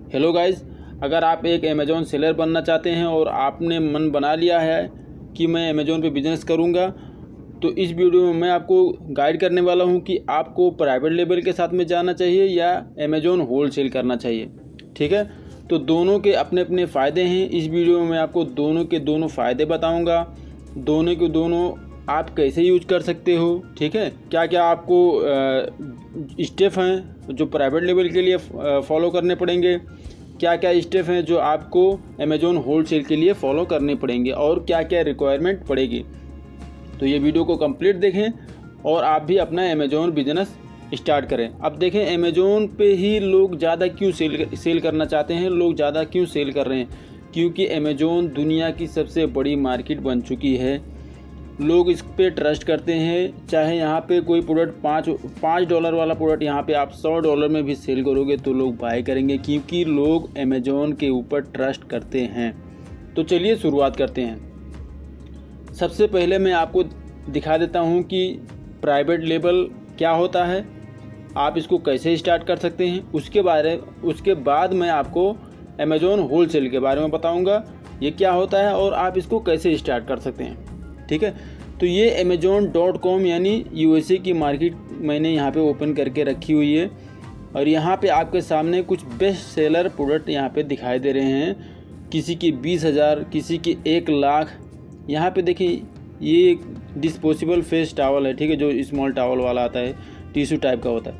Hello guys, अगर आप एक अमेज़ॉन सेलर बनना चाहते हैं और आपने मन बना लिया है कि मैं अमेज़ॉन पे बिज़नेस करूंगा, तो इस वीडियो में मैं आपको गाइड करने वाला हूं कि आपको प्राइवेट लेबल के साथ में जाना चाहिए या अमेज़ॉन होलसेल करना चाहिए। ठीक है, तो दोनों के अपने अपने फ़ायदे हैं। इस वीडियो में मैं आपको दोनों के दोनों फ़ायदे बताऊँगा, दोनों के दोनों आप कैसे यूज कर सकते हो। ठीक है, क्या क्या आपको स्टेप हैं जो प्राइवेट लेवल के लिए फॉलो करने पड़ेंगे, क्या क्या स्टेप हैं जो आपको अमेज़ॉन होलसेल के लिए फॉलो करने पड़ेंगे और क्या क्या रिक्वायरमेंट पड़ेगी। तो ये वीडियो को कंप्लीट देखें और आप भी अपना अमेज़ॉन बिजनेस स्टार्ट करें। अब देखें अमेज़ॉन पे ही लोग ज़्यादा क्यों सेल करना चाहते हैं, लोग ज़्यादा क्यों सेल कर रहे हैं, क्योंकि अमेज़ॉन दुनिया की सबसे बड़ी मार्केट बन चुकी है। लोग इस पे ट्रस्ट करते हैं। चाहे यहाँ पे कोई प्रोडक्ट $5 वाला प्रोडक्ट यहाँ पे आप $100 में भी सेल करोगे तो लोग बाय करेंगे, क्योंकि लोग अमेज़ॉन के ऊपर ट्रस्ट करते हैं। तो चलिए शुरुआत करते हैं। सबसे पहले मैं आपको दिखा देता हूँ कि प्राइवेट लेबल क्या होता है, आप इसको कैसे स्टार्ट कर सकते हैं। उसके बाद मैं आपको अमेज़ॉन होलसेल के बारे में बताऊँगा, ये क्या होता है और आप इसको कैसे स्टार्ट कर सकते हैं। ठीक है, तो ये Amazon.com यानी USA की मार्केट मैंने यहाँ पे ओपन करके रखी हुई है और यहाँ पे आपके सामने कुछ बेस्ट सेलर प्रोडक्ट यहाँ पे दिखाई दे रहे हैं। किसी की 20,000, किसी की 1 लाख। यहाँ पे देखिए ये एक डिस्पोजेबल फेस टॉवल है। ठीक है, जो स्मॉल टॉवल वाला आता है, टिश्यू टाइप का होता है।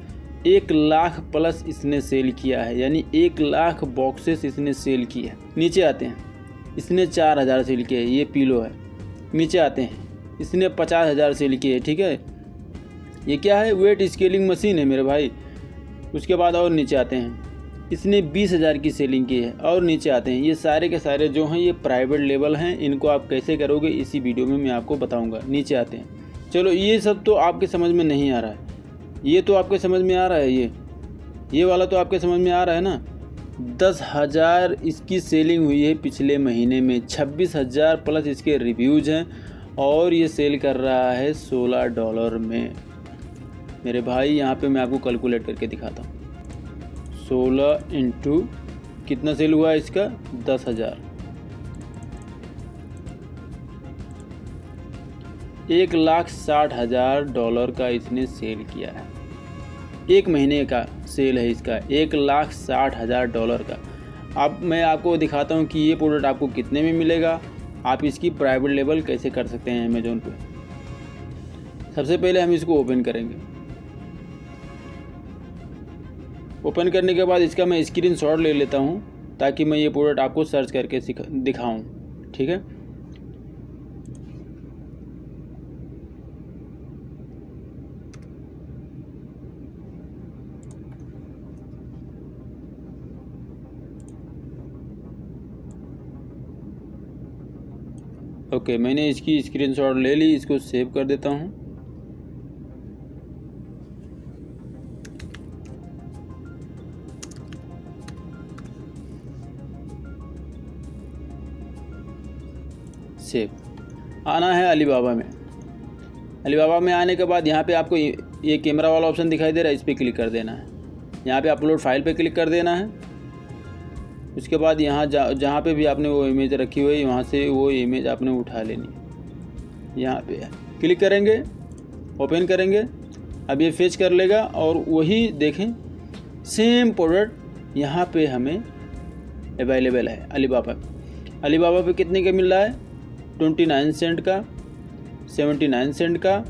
1 लाख प्लस इसने सेल किया है, यानी 1 लाख बॉक्सेस इसने सेल किया है। नीचे आते हैं, इसने 4,000 सेल किया है, ये पिलो है। नीचे आते हैं, इसने 50,000 सेल किए है। ठीक है, ये क्या है, वेट स्केलिंग मशीन है मेरे भाई। उसके बाद और नीचे आते हैं, इसने 20,000 की सेलिंग की है। और नीचे आते हैं, ये सारे के सारे जो हैं ये प्राइवेट लेबल हैं। इनको आप कैसे करोगे इसी वीडियो में मैं आपको बताऊंगा। नीचे आते हैं, चलो ये सब तो आपके समझ में नहीं आ रहा है, ये तो आपके समझ में आ रहा है, ये वाला तो आपके समझ में आ रहा है ना। 10,000 इसकी सेलिंग हुई है पिछले महीने में, 26,000 प्लस इसके रिव्यूज़ हैं और ये सेल कर रहा है $16 में। मेरे भाई यहाँ पे मैं आपको कैलकुलेट करके दिखाता हूँ। 16 इंटू कितना सेल हुआ इसका, 10,000। $1,60,000 का इसने सेल किया है। एक महीने का सेल है इसका, $1,60,000 का। अब मैं आपको दिखाता हूँ कि ये प्रोडक्ट आपको कितने में मिलेगा, आप इसकी प्राइवेट लेबल कैसे कर सकते हैं अमेज़ॉन पे। सबसे पहले हम इसको ओपन करेंगे। ओपन करने के बाद इसका मैं स्क्रीनशॉट ले लेता हूँ ताकि मैं ये प्रोडक्ट आपको सर्च करके दिखाऊँ। ठीक है, ओके, मैंने इसकी स्क्रीनशॉट ले ली, इसको सेव कर देता हूँ। सेव आना है अलीबाबा में। अलीबाबा में आने के बाद यहाँ पे आपको ये कैमरा वाला ऑप्शन दिखाई दे रहा है, इस पर क्लिक कर देना है। यहाँ पे अपलोड फाइल पे क्लिक कर देना है। उसके बाद यहाँ जहाँ पे भी आपने वो इमेज रखी हुई है वहाँ से वो इमेज आपने उठा लेनी है। यहाँ पे क्लिक करेंगे, ओपन करेंगे, अब ये फेच कर लेगा और वही देखें सेम प्रोडक्ट यहाँ पे हमें अवेलेबल है अलीबाबा पे कितने का मिल रहा है, 29 सेंट का, 79 सेंट का,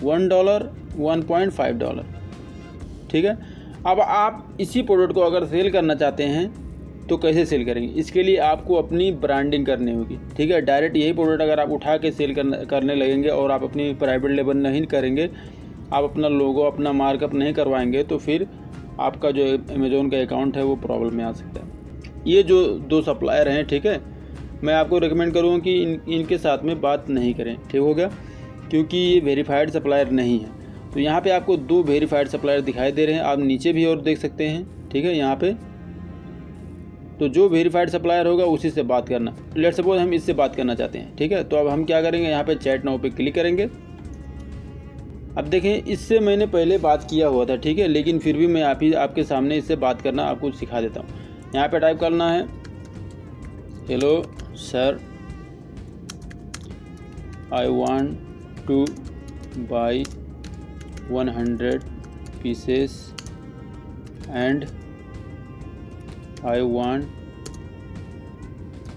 $1, $1.5। ठीक है, अब आप इसी प्रोडक्ट को अगर सेल करना चाहते हैं तो कैसे सेल करेंगे, इसके लिए आपको अपनी ब्रांडिंग करनी होगी। ठीक है, डायरेक्ट यही प्रोडक्ट अगर आप उठा के सेल करने लगेंगे और आप अपनी प्राइवेट लेबल नहीं करेंगे, आप अपना लोगो अपना मार्कअप नहीं करवाएंगे, तो फिर आपका जो अमेज़ॉन का अकाउंट है वो प्रॉब्लम में आ सकता है। ये जो 2 सप्लायर हैं, ठीक है, मैं आपको रिकमेंड करूँगा कि इनके साथ में बात नहीं करें। ठीक हो गया, क्योंकि ये वेरीफाइड सप्लायर नहीं है। तो यहाँ पे आपको 2 वेरीफाइड सप्लायर दिखाई दे रहे हैं, आप नीचे भी और देख सकते हैं। ठीक है, यहाँ पे तो जो वेरीफाइड सप्लायर होगा उसी से बात करना। लेट्स सपोज हम इससे बात करना चाहते हैं। ठीक है, तो अब हम क्या करेंगे, यहाँ पे चैट नाउ पे क्लिक करेंगे। अब देखें, इससे मैंने पहले बात किया हुआ था। ठीक है, लेकिन फिर भी मैं आपके सामने इससे बात करना आपको सिखा देता हूँ। यहाँ पे टाइप करना है hello sir, I want two by 100 pieces and I want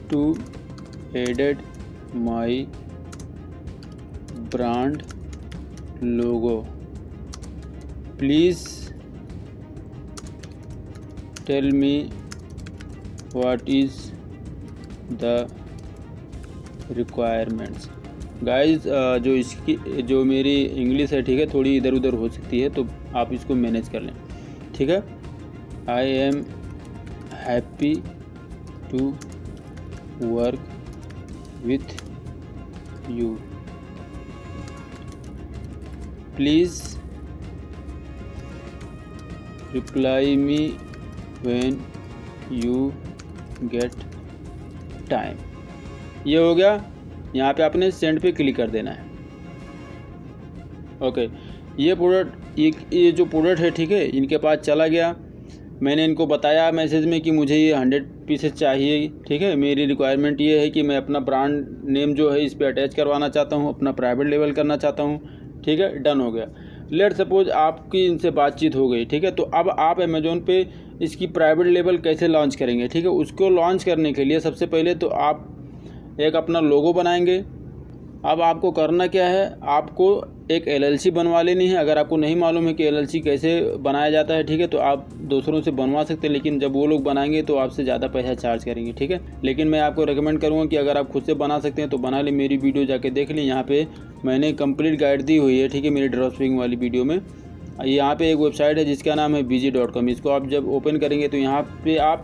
to added my brand logo. Please tell me what is the requirements. Guys जो मेरी इंग्लिश है, ठीक है, थोड़ी इधर उधर हो सकती है, तो आप इसको मैनेज कर लें, ठीक है। I am happy to work with you, please reply me when you get time. ये हो गया। यहाँ पे आपने सेंड पे क्लिक कर देना है। ओके, ये जो प्रोडक्ट है, ठीक है, इनके पास चला गया। मैंने इनको बताया मैसेज में कि मुझे ये 100 पीसेस चाहिए, ठीक है। मेरी रिक्वायरमेंट ये है कि मैं अपना ब्रांड नेम जो है इस पर अटैच करवाना चाहता हूँ, अपना प्राइवेट लेवल करना चाहता हूँ, ठीक है। डन हो गया। लेट सपोज आपकी इनसे बातचीत हो गई, ठीक है। तो अब आप अमेज़ोन पे इसकी प्राइवेट लेवल कैसे लॉन्च करेंगे, ठीक है। उसको लॉन्च करने के लिए सबसे पहले तो आप एक अपना लोगो बनाएंगे। अब आपको करना क्या है, आपको एक LLC बनवा लेनी है। अगर आपको नहीं मालूम है कि LLC कैसे बनाया जाता है, ठीक है, तो आप दूसरों से बनवा सकते हैं, लेकिन जब वो लोग बनाएंगे तो आपसे ज़्यादा पैसा चार्ज करेंगे, ठीक है। लेकिन मैं आपको रेकमेंड करूँगा कि अगर आप खुद से बना सकते हैं तो बना लें। मेरी वीडियो जाके देख लें, यहाँ पे मैंने कंप्लीट गाइड दी हुई है, ठीक है, मेरी ड्रॉपशिपिंग वाली वीडियो में। यहाँ पे एक वेबसाइट है जिसका नाम है BG.com। इसको आप जब ओपन करेंगे तो यहाँ पे आप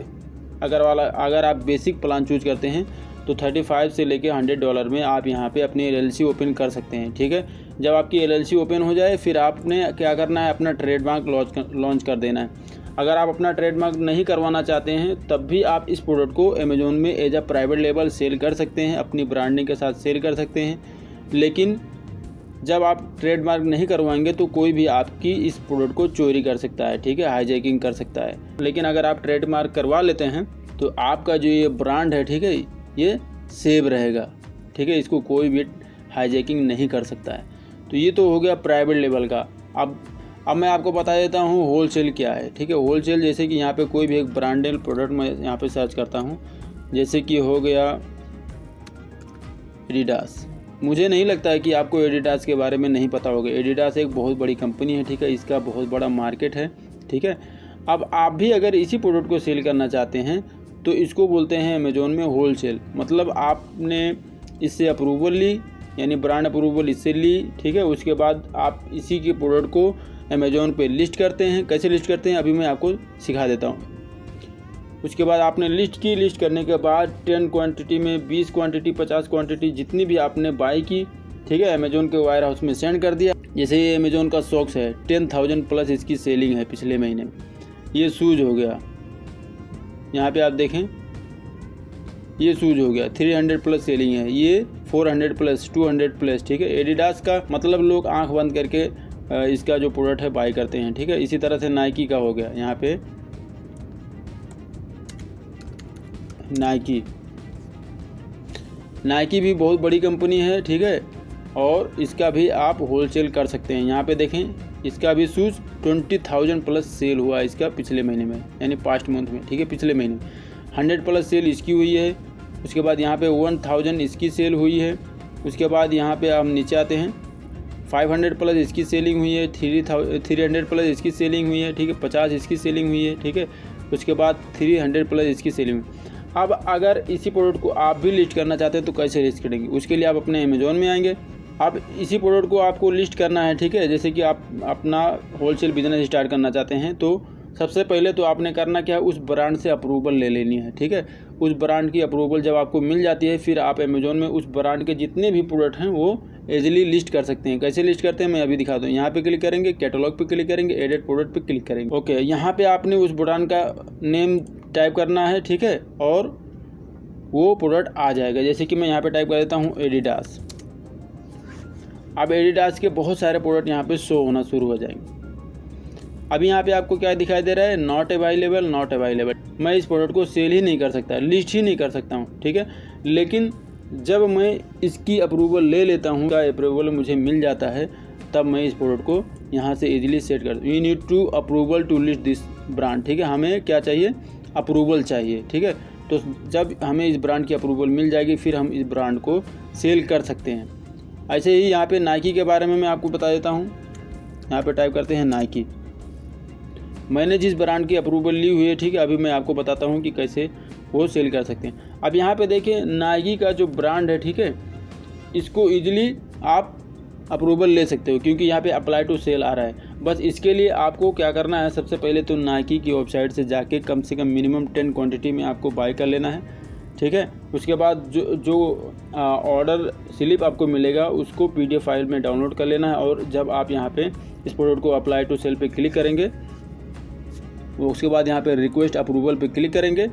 अगर आप बेसिक प्लान चूज करते हैं तो 35 से लेके $100 में आप यहाँ पे अपनी LLC ओपन कर सकते हैं, ठीक है। जब आपकी LLC ओपन हो जाए फिर आपने क्या करना है, अपना ट्रेडमार्क लॉन्च कर देना है। अगर आप अपना ट्रेडमार्क नहीं करवाना चाहते हैं तब भी आप इस प्रोडक्ट को अमेज़ोन में as a private label sell कर सकते हैं, अपनी ब्रांडिंग के साथ सेल कर सकते हैं। लेकिन जब आप ट्रेडमार्क नहीं करवाएंगे तो कोई भी आपकी इस प्रोडक्ट को चोरी कर सकता है, ठीक है, हाईजैकिंग कर सकता है। लेकिन अगर आप ट्रेडमार्क करवा लेते हैं तो आपका जो ये ब्रांड है, ठीक है, ये सेव रहेगा, ठीक है, इसको कोई भी हाईजैकिंग नहीं कर सकता है। तो ये तो हो गया प्राइवेट लेवल का। अब मैं आपको बता देता हूँ होलसेल क्या है, ठीक है। होलसेल जैसे कि यहाँ पे कोई भी एक ब्रांडेड प्रोडक्ट मैं यहाँ पे सर्च करता हूँ, जैसे कि हो गया एडिडास। मुझे नहीं लगता है कि आपको एडिडास के बारे में नहीं पता होगा। एडिडास एक बहुत बड़ी कंपनी है, ठीक है, इसका बहुत बड़ा मार्केट है, ठीक है। अब आप भी अगर इसी प्रोडक्ट को सेल करना चाहते हैं तो इसको बोलते हैं अमेज़ोन में होलसेल। मतलब आपने इससे अप्रूवल ली, यानी ब्रांड अप्रूवल इससे ली, ठीक है। उसके बाद आप इसी के प्रोडक्ट को अमेज़ोन पे लिस्ट करते हैं। कैसे लिस्ट करते हैं अभी मैं आपको सिखा देता हूँ। उसके बाद आपने लिस्ट करने के बाद 10 क्वांटिटी में 20 क्वांटिटी 50 क्वांटिटी जितनी भी आपने बाई की, ठीक है, अमेज़ोन के वायर हाउस में सेंड कर दिया। जैसे ये अमेज़ोन का सॉक्स है, 10,000 प्लस इसकी सेलिंग है पिछले महीने में। ये शूज़ हो गया, यहाँ पे आप देखें, ये शूज़ हो गया, 300 प्लस सेलिंग है। ये 400 प्लस 200 प्लस, ठीक है। एडिडास का मतलब लोग आंख बंद करके इसका जो प्रोडक्ट है बाई करते हैं, ठीक है। इसी तरह से नाइकी का हो गया, यहाँ पे नाइकी भी बहुत बड़ी कंपनी है, ठीक है, और इसका भी आप होलसेल कर सकते हैं। यहाँ पे देखें, इसका भी शूज़ 20,000 प्लस सेल हुआ इसका पिछले महीने में, यानी पास्ट मंथ में, ठीक है, पिछले महीने में 100 प्लस सेल इसकी हुई है। उसके बाद यहाँ पे 1000 इसकी सेल हुई है। उसके बाद यहाँ पे हम नीचे आते हैं, 500 प्लस इसकी सेलिंग हुई है, 300 प्लस इसकी सेलिंग हुई है, ठीक है, 50 इसकी सेलिंग हुई है, ठीक है। उसके बाद 300 प्लस इसकी सेलिंग। अब अगर इसी प्रोडक्ट को आप भी लिस्ट करना चाहते हैं तो कैसे लिस्ट करेंगे, उसके लिए आप अपने अमेज़ोन में आएंगे। अब इसी प्रोडक्ट को आपको लिस्ट करना है, ठीक है। जैसे कि आप अपना होलसेल बिजनेस स्टार्ट करना चाहते हैं तो सबसे पहले तो आपने करना क्या है, उस ब्रांड से अप्रूवल ले लेनी है, ठीक है। उस ब्रांड की अप्रूवल जब आपको मिल जाती है फिर आप अमेज़ोन में उस ब्रांड के जितने भी प्रोडक्ट हैं वो ईजिली लिस्ट कर सकते हैं। कैसे लिस्ट करते हैं मैं अभी दिखा दूँ। यहाँ पे क्लिक करेंगे, कैटलॉग पे क्लिक करेंगे, एडिट प्रोडक्ट पे क्लिक करेंगे। ओके, यहाँ पे आपने उस ब्रांड का नेम टाइप करना है, ठीक है, और वो प्रोडक्ट आ जाएगा। जैसे कि मैं यहाँ पे टाइप कर देता हूँ एडिडास। अब एडिडास के बहुत सारे प्रोडक्ट यहाँ पे शो होना शुरू हो जाएंगे। अब यहाँ पे आपको क्या दिखाई दे रहा है, नॉट अवेलेबल, नॉट अवेलेबल। मैं इस प्रोडक्ट को सेल ही नहीं कर सकता, लिस्ट ही नहीं कर सकता हूँ, ठीक है। लेकिन जब मैं इसकी अप्रूवल ले लेता हूँ, का अप्रूवल मुझे मिल जाता है, तब मैं इस प्रोडक्ट को यहाँ से इजीली सेट कर दूँ। You need to approval to list this brand, ठीक है। हमें क्या चाहिए, अप्रूवल चाहिए, ठीक है। तो जब हमें इस ब्रांड की अप्रूवल मिल जाएगी, फिर हम इस ब्रांड को सेल कर सकते हैं। ऐसे ही यहाँ पे नाइकी के बारे में मैं आपको बता देता हूँ। यहाँ पे टाइप करते हैं नाइकी। मैंने जिस ब्रांड की अप्रूवल ली हुई है, ठीक है, अभी मैं आपको बताता हूँ कि कैसे वो सेल कर सकते हैं। अब यहाँ पे देखिए नाइकी का जो ब्रांड है, ठीक है, इसको ईजिली आप अप्रूवल ले सकते हो, क्योंकि यहाँ पे अप्लाई टू सेल आ रहा है। बस इसके लिए आपको क्या करना है, सबसे पहले तो नाइकी की वेबसाइट से जाके कम से कम मिनिमम 10 क्वांटिटी में आपको बाय कर लेना है, ठीक है। उसके बाद जो ऑर्डर स्लिप आपको मिलेगा उसको PDF फाइल में डाउनलोड कर लेना है। और जब आप यहाँ पे इस प्रोडक्ट को अप्लाई टू सेल पे क्लिक करेंगे, उसके बाद यहाँ पे रिक्वेस्ट अप्रूवल पे क्लिक करेंगे।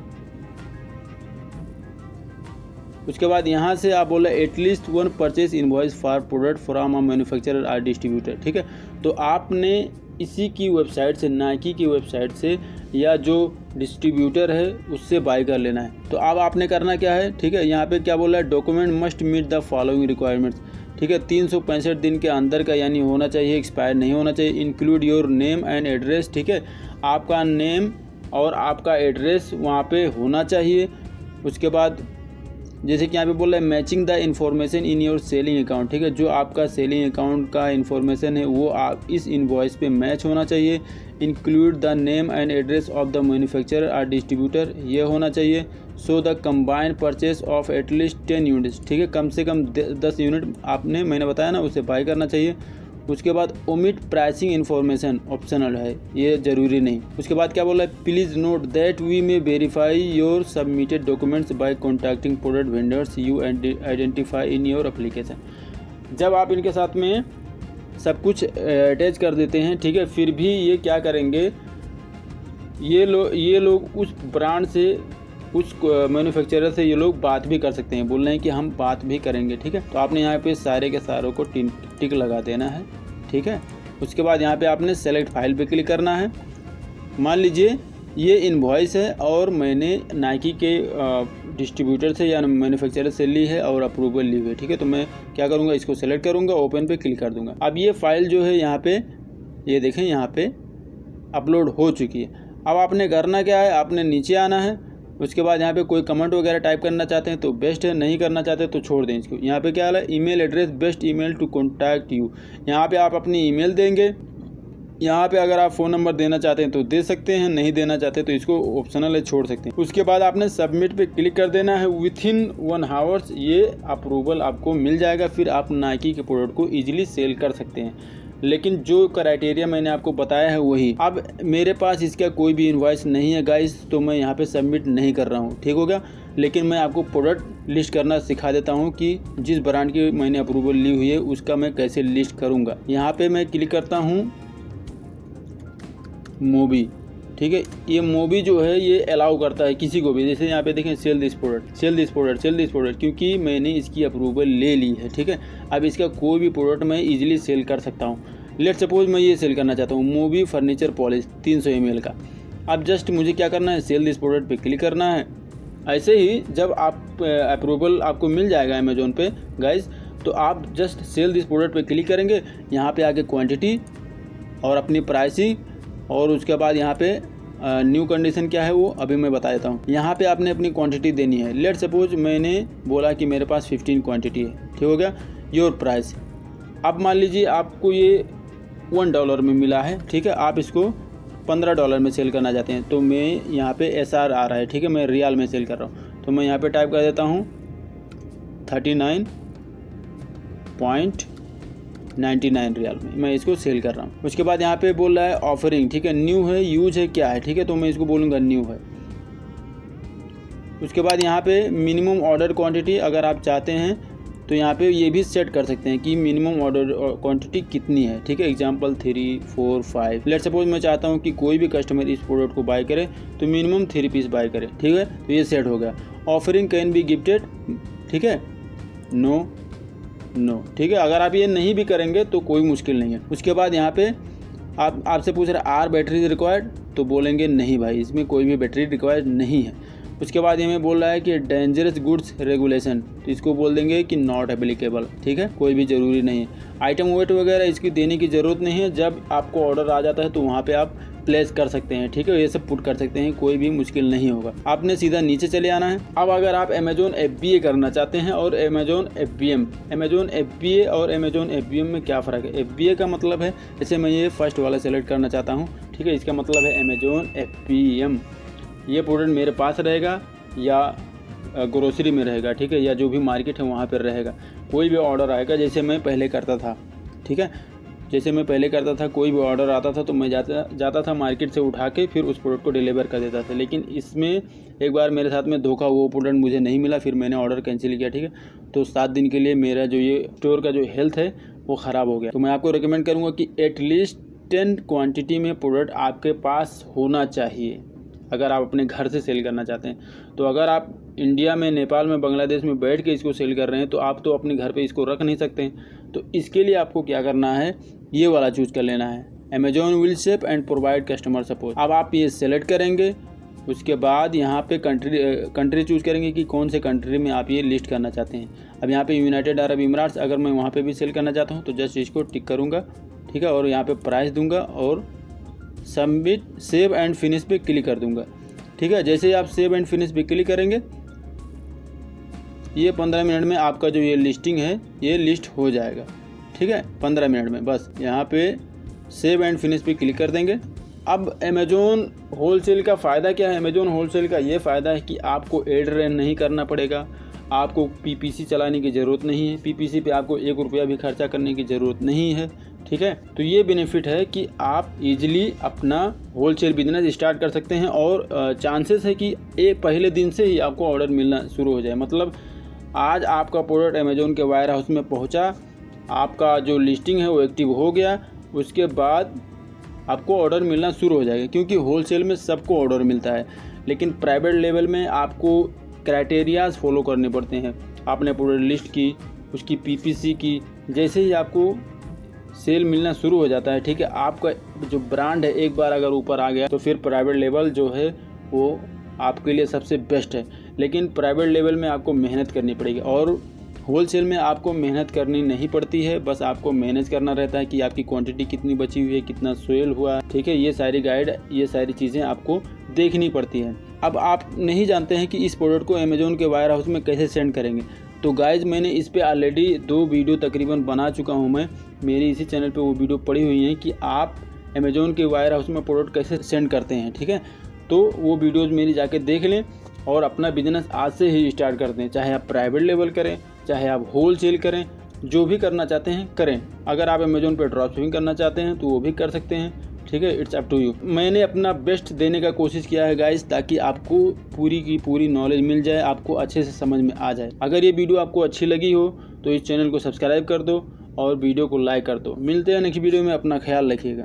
उसके बाद यहाँ से आप बोला at least 1 purchase invoice for product from a manufacturer और डिस्ट्रीब्यूटर, ठीक है। तो आपने इसी की वेबसाइट से, नाइकी की वेबसाइट से या जो डिस्ट्रीब्यूटर है उससे बाय कर लेना है। तो अब आपने करना क्या है, ठीक है, यहाँ पे क्या बोला है, document must meet the following requirements, ठीक है। 365 दिन के अंदर का यानी होना चाहिए, एक्सपायर नहीं होना चाहिए। Include your name and address, ठीक है, आपका नेम और आपका एड्रेस वहाँ पे होना चाहिए। उसके बाद जैसे कि यहाँ पे बोल रहा है matching the information in your selling account, ठीक है, जो आपका सेलिंग अकाउंट का इन्फॉर्मेशन है वो आप इस इनवॉइस पे मैच होना चाहिए। Include the name and address of the manufacturer और डिस्ट्रीब्यूटर, ये होना चाहिए। So the combine purchase of at least 10 units, ठीक है, कम से कम 10 यूनिट आपने, मैंने बताया ना, उसे बाय करना चाहिए। उसके बाद ओमिट प्राइसिंग इन्फॉर्मेशन ऑप्शनल है, ये ज़रूरी नहीं। उसके बाद क्या बोला है, please note that we may verify your submitted documents by contacting product vendors you identify in your application. जब आप इनके साथ में सब कुछ अटैच कर देते हैं, ठीक है, फिर भी ये क्या करेंगे, ये लोग उस ब्रांड से, उस मैन्युफैक्चरर से ये लोग बात भी कर सकते हैं, बोल रहे हैं कि हम बात भी करेंगे, ठीक है। तो आपने यहाँ पे सारे के सारों को टिक लगा देना है, ठीक है। उसके बाद यहाँ पे आपने सेलेक्ट फाइल पे क्लिक करना है। मान लीजिए ये इनवॉइस है और मैंने नाइकी के डिस्ट्रीब्यूटर से या मैन्युफैक्चरर से ली है और अप्रूवल ली हुई है, ठीक है। तो मैं क्या करूँगा, इसको सेलेक्ट करूँगा, ओपन पे क्लिक कर दूँगा। अब ये फाइल जो है यहाँ पे, ये देखें यहाँ पे अपलोड हो चुकी है। अब आपने करना क्या है, आपने नीचे आना है। उसके बाद यहाँ पे कोई कमेंट वगैरह टाइप करना चाहते हैं तो बेस्ट है, नहीं करना चाहते तो छोड़ दें इसको। यहाँ पे क्या है, email address, best email to contact you, यहाँ पे आप अपनी ईमेल देंगे। यहाँ पे अगर आप फ़ोन नंबर देना चाहते हैं तो दे सकते हैं, नहीं देना चाहते तो इसको ऑप्शनल है, छोड़ सकते हैं। उसके बाद आपने सबमिट पे क्लिक कर देना है। विथिन 1 आवर्स ये अप्रूवल आपको मिल जाएगा, फिर आप नाइकी के प्रोडक्ट को ईजिली सेल कर सकते हैं। लेकिन जो क्राइटेरिया मैंने आपको बताया है वही। अब मेरे पास इसका कोई भी इनवॉइस नहीं है गाइस, तो मैं यहाँ पे सबमिट नहीं कर रहा हूँ, ठीक हो गया। लेकिन मैं आपको प्रोडक्ट लिस्ट करना सिखा देता हूँ कि जिस ब्रांड की मैंने अप्रूवल ली हुई है उसका मैं कैसे लिस्ट करूँगा। यहाँ पे मैं क्लिक करता हूँ मोबी, ठीक है। ये मोबी जो है ये अलाउ करता है किसी को भी, जैसे यहाँ पे देखें sell this product, sell this product, sell this product, क्योंकि मैंने इसकी अप्रूवल ले ली है, ठीक है। अब इसका कोई भी प्रोडक्ट मैं इजीली सेल कर सकता हूँ। लेट सपोज मैं ये सेल करना चाहता हूँ मोबी फर्नीचर पॉलिश 300 ml का। अब जस्ट मुझे क्या करना है, सेल दिस प्रोडक्ट पे क्लिक करना है। ऐसे ही जब आप अप्रूवल आपको मिल जाएगा अमेजोन पे गाइज, तो आप जस्ट सेल दिस प्रोडक्ट पे क्लिक करेंगे। यहाँ पे आगे क्वांटिटी और अपनी प्राइसिंग, और उसके बाद यहाँ पे न्यू कंडीशन क्या है वो अभी मैं बता देता हूँ। यहाँ पे आपने अपनी क्वांटिटी देनी है। लेट सपोज मैंने बोला कि मेरे पास 15 क्वांटिटी है, ठीक हो गया। योर प्राइस, अब मान लीजिए आपको ये $1 में मिला है, ठीक है, आप इसको $15 में सेल करना चाहते हैं, तो मैं यहाँ पे SR आ रहा है, ठीक है, मैं रियाल में सेल कर रहा हूँ, तो मैं यहाँ पे टाइप कर देता हूँ 39.99 रियाल में मैं इसको सेल कर रहा हूँ। उसके बाद यहाँ पे बोल रहा है ऑफरिंग, ठीक है, न्यू है, यूज है, क्या है, ठीक है, तो मैं इसको बोलूँगा न्यू है। उसके बाद यहाँ पे मिनिमम ऑर्डर क्वांटिटी अगर आप चाहते हैं तो यहाँ पे ये भी सेट कर सकते हैं कि मिनिमम ऑर्डर क्वांटिटी कितनी है, ठीक है। एग्जांपल 3, 4, 5। लेट सपोज मैं चाहता हूँ कि कोई भी कस्टमर इस प्रोडक्ट को बाय करे तो मिनिमम 3 पीस बाय करे, ठीक है, तो ये सेट हो गया। ऑफरिंग कैन बी गिफ्टेड, ठीक है, नो, ठीक है। अगर आप ये नहीं भी करेंगे तो कोई मुश्किल नहीं है। उसके बाद यहाँ पे आपसे पूछ रहा है आर बैटरी रिक्वायर्ड, तो बोलेंगे नहीं भाई, इसमें कोई भी बैटरी रिक्वायर्ड नहीं है। उसके बाद ये में बोल रहा है कि डेंजरस गुड्स रेगुलेशन, तो इसको बोल देंगे कि नॉट एप्लीकेबल, ठीक है, कोई भी ज़रूरी नहीं है। आइटम वेट वगैरह इसकी देने की ज़रूरत नहीं है, जब आपको ऑर्डर आ जाता है तो वहाँ पे आप प्लेस कर सकते हैं, ठीक है, ये सब पुट कर सकते हैं, कोई भी मुश्किल नहीं होगा। आपने सीधा नीचे चले आना है। अब अगर आप अमेजोन FBA करना चाहते हैं और अमेजोन FBM, अमेजोन FBA और अमेजोन FBM में क्या फ़र्क है? FBA का मतलब है, जैसे मैं ये फर्स्ट वाला सेलेक्ट करना चाहता हूँ, ठीक है, इसका मतलब है अमेजोन FBM। ये प्रोडक्ट मेरे पास रहेगा या ग्रोसरी में रहेगा, ठीक है, या जो भी मार्केट है वहाँ पर रहेगा। कोई भी ऑर्डर आएगा, जैसे मैं पहले करता था, ठीक है, जैसे मैं पहले करता था, कोई भी ऑर्डर आता था तो मैं जाता था मार्केट से उठा के फिर उस प्रोडक्ट को डिलीवर कर देता था। लेकिन इसमें एक बार मेरे साथ में धोखा, वो प्रोडक्ट मुझे नहीं मिला, फिर मैंने ऑर्डर कैंसिल किया, ठीक है। तो 7 दिन के लिए मेरा जो ये स्टोर का जो हेल्थ है वो ख़राब हो गया। तो मैं आपको रिकमेंड करूँगा कि एटलीस्ट 10 क्वान्टिटी में प्रोडक्ट आपके पास होना चाहिए अगर आप अपने घर से सेल करना चाहते हैं। तो अगर आप इंडिया में, नेपाल में, बांग्लादेश में बैठ के इसको सेल कर रहे हैं तो आप तो अपने घर पे इसको रख नहीं सकते हैं। तो इसके लिए आपको क्या करना है, ये वाला चूज़ कर लेना है, Amazon will ship and provide customer support. अब आप ये सेलेक्ट करेंगे, उसके बाद यहाँ पे कंट्री चूज़ करेंगे कि कौन से कंट्री में आप ये लिस्ट करना चाहते हैं। अब यहाँ पे यूनाइटेड अरब इमराट्स, अगर मैं वहाँ पे भी सेल करना चाहता हूँ तो जस्ट इसको टिक करूँगा, ठीक है, और यहाँ पे प्राइस दूंगा और सबमिट सेव एंड फिनिश पे क्लिक कर दूंगा, ठीक है। जैसे ही आप सेव एंड फिनिश पे क्लिक करेंगे, ये 15 मिनट में आपका जो ये लिस्टिंग है ये लिस्ट हो जाएगा, ठीक है, 15 मिनट में। बस यहाँ पे सेव एंड फिनिश पे क्लिक कर देंगे। अब अमेजोन होलसेल का फ़ायदा क्या है? अमेजोन होलसेल का ये फ़ायदा है कि आपको एड रन नहीं करना पड़ेगा, आपको PPC चलाने की ज़रूरत नहीं है, PPC पे आपको 1 रुपया भी खर्चा करने की ज़रूरत नहीं है, ठीक है। तो ये बेनिफिट है कि आप इजीली अपना होलसेल बिजनेस स्टार्ट कर सकते हैं और चांसेस है कि एक पहले दिन से ही आपको ऑर्डर मिलना शुरू हो जाए। मतलब आज आपका प्रोडक्ट अमेजोन के वायर हाउस में पहुंचा, आपका जो लिस्टिंग है वो एक्टिव हो गया, उसके बाद आपको ऑर्डर मिलना शुरू हो जाएगा, क्योंकि होलसेल में सबको ऑर्डर मिलता है। लेकिन प्राइवेट लेवल में आपको क्राइटेरियाज फॉलो करने पड़ते हैं। आपने प्रोडक्ट लिस्ट की, उसकी PPC की, जैसे ही आपको सेल मिलना शुरू हो जाता है, ठीक है, आपका जो ब्रांड है एक बार अगर ऊपर आ गया तो फिर प्राइवेट लेवल जो है वो आपके लिए सबसे बेस्ट है। लेकिन प्राइवेट लेवल में आपको मेहनत करनी पड़ेगी और होलसेल में आपको मेहनत करनी नहीं पड़ती है, बस आपको मैनेज करना रहता है कि आपकी क्वांटिटी कितनी बची हुई है, कितना सेल हुआ, ठीक है। ये सारी गाइड, ये सारी चीज़ें आपको देखनी पड़ती है। अब आप नहीं जानते हैं कि इस प्रोडक्ट को अमेजोन के वायर हाउस में कैसे सेंड करेंगे, तो गाइज मैंने इस पे ऑलरेडी 2 वीडियो तकरीबन बना चुका हूँ मैं, मेरी इसी चैनल पे वो वीडियो पड़ी हुई हैं कि आप अमेजोन के वायर हाउस में प्रोडक्ट कैसे सेंड करते हैं, ठीक है। तो वो वीडियोज़ मेरी जाके देख लें और अपना बिजनेस आज से ही स्टार्ट कर दें। चाहे आप प्राइवेट लेवल करें, चाहे आप होलसेल करें, जो भी करना चाहते हैं करें। अगर आप अमेजोन पे ड्रॉप शिपिंग करना चाहते हैं तो वो भी कर सकते हैं, ठीक है, इट्स अप टू यू। मैंने अपना बेस्ट देने का कोशिश किया है गाइस, ताकि आपको पूरी की पूरी नॉलेज मिल जाए, आपको अच्छे से समझ में आ जाए। अगर ये वीडियो आपको अच्छी लगी हो तो इस चैनल को सब्सक्राइब कर दो और वीडियो को लाइक कर दो। मिलते हैं नेक्स्ट वीडियो में, अपना ख्याल रखिएगा।